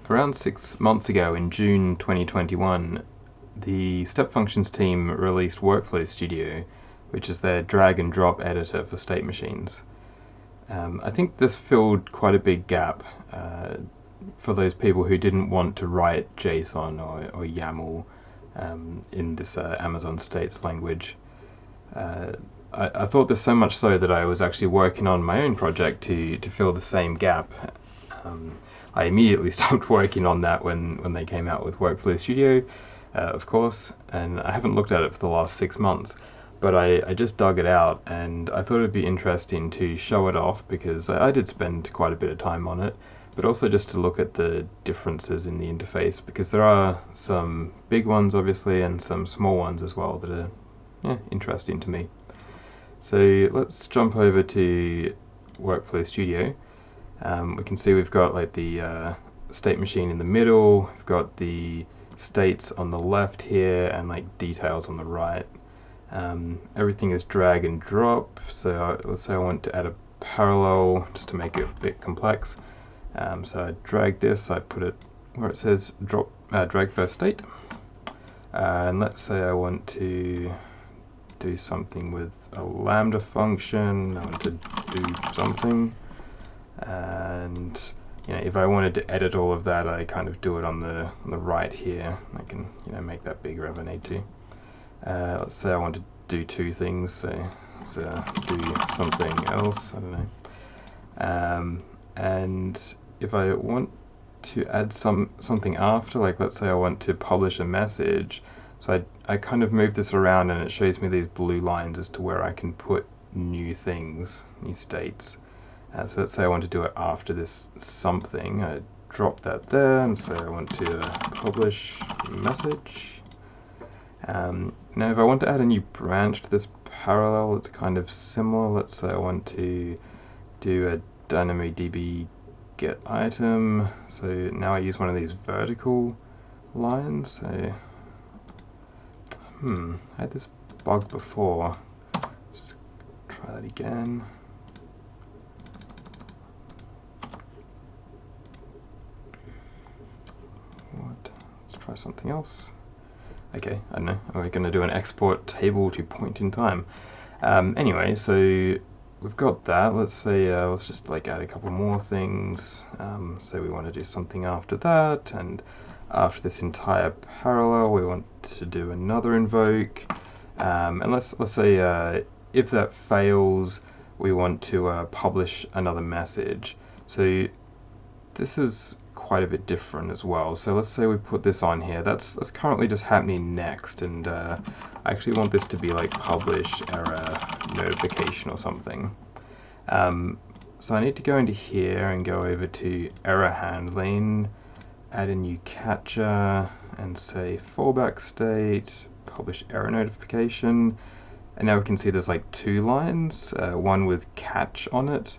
Around 6 months ago, in June 2021, the Step Functions team released Workflow Studio, which is their drag and drop editor for state machines. I think this filled quite a big gap for those people who didn't want to write JSON or YAML in this Amazon States language. I thought this so much so that I was actually working on my own project to fill the same gap. I immediately stopped working on that when they came out with Workflow Studio, of course, and I haven't looked at it for the last 6 months. But I just dug it out, and I thought it'd be interesting to show it off because I did spend quite a bit of time on it, but also just to look at the differences in the interface, because there are some big ones obviously and some small ones as well that are interesting to me. So let's jump over to Workflow Studio. We can see we've got like the state machine in the middle, we've got the states on the left here, and like details on the right. Everything is drag and drop, so let's say I want to add a parallel just to make it a bit complex. So I drag this, I put it where it says drag first state, and let's say I want to do something with a lambda function. I want to do something, and if I wanted to edit all of that, I kind of do it on the right here. I can make that bigger if I need to. Let's say I want to do two things, so let's do something else, I don't know. And if I want to add something after, like let's say I want to publish a message, so I kind of move this around and it shows me these blue lines as to where I can put new things, new states. So let's say I want to do it after this something, I drop that there and say I want to publish message. Now if I want to add a new branch to this parallel, it's kind of similar. Let's say I want to do a DynamoDB get item. So now I use one of these vertical lines. So I had this bug before. Let's just try that again. Let's try something else. Okay, I don't know, we're going to do an export table to point in time. Anyway, so we've got that. Let's say, let's just like add a couple more things. So we want to do something after that, and after this entire parallel, we want to do another invoke. And let's say if that fails, we want to publish another message. So this is quite a bit different as well. So let's say we put this on here. That's currently just happening next, and I actually want this to be like publish error notification or something. So I need to go into here and go over to error handling, add a new catcher, and say fallback state, publish error notification. And now we can see there's like two lines, one with catch on it,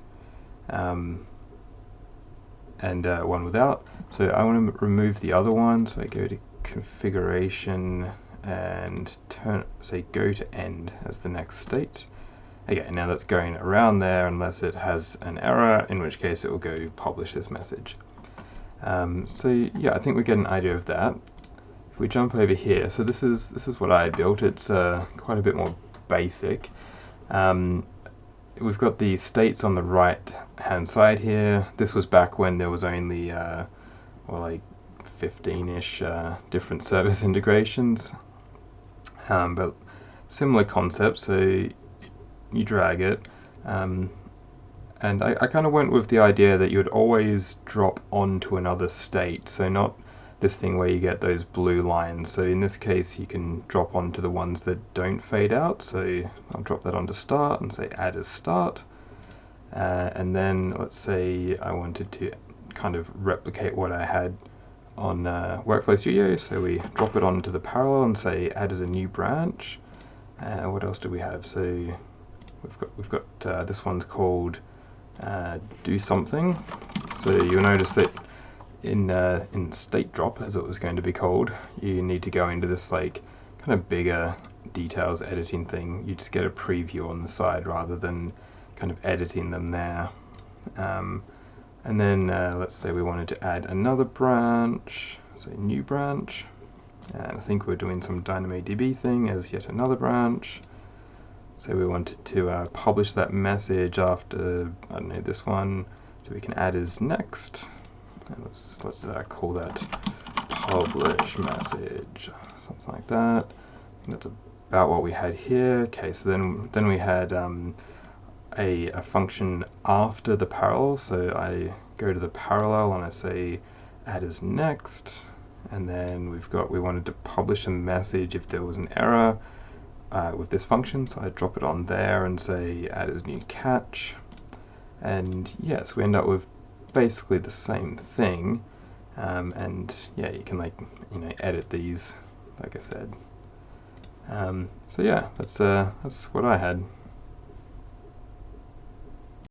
and one without. So I want to remove the other one, so I go to configuration and say go to end as the next state. Okay, now that's going around there unless it has an error, in which case it will go publish this message. So yeah, I think we get an idea of that. If we jump over here, so this is what I built. It's quite a bit more basic. We've got the states on the right hand side here. This was back when there was only like 15-ish different service integrations, but similar concept. So you drag it, and I kind of went with the idea that you would always drop onto another state, so not this thing where you get those blue lines. So in this case you can drop onto the ones that don't fade out, so I'll drop that onto start and say add as start, and then let's say I wanted to kind of replicate what I had on Workflow Studio, so we drop it onto the parallel and say add as a new branch. What else do we have? So we've got this one's called do something. So you'll notice that in Statedrop, as it was going to be called, you need to go into this like kind of bigger details editing thing. You just get a preview on the side rather than kind of editing them there. And then let's say we wanted to add another branch, so new branch, and I think we're doing some DynamoDB thing as yet another branch. So we wanted to publish that message after, I don't know, this one, so we can add as next. And let's call that publish message, something like that. And that's about what we had here. Okay, so then we had a function after the parallel. So I go to the parallel and I say add as next, and then we wanted to publish a message if there was an error with this function, so I drop it on there and say add as new catch, and yes, we end up with basically the same thing, and yeah, you can edit these, like I said. So yeah, that's what I had.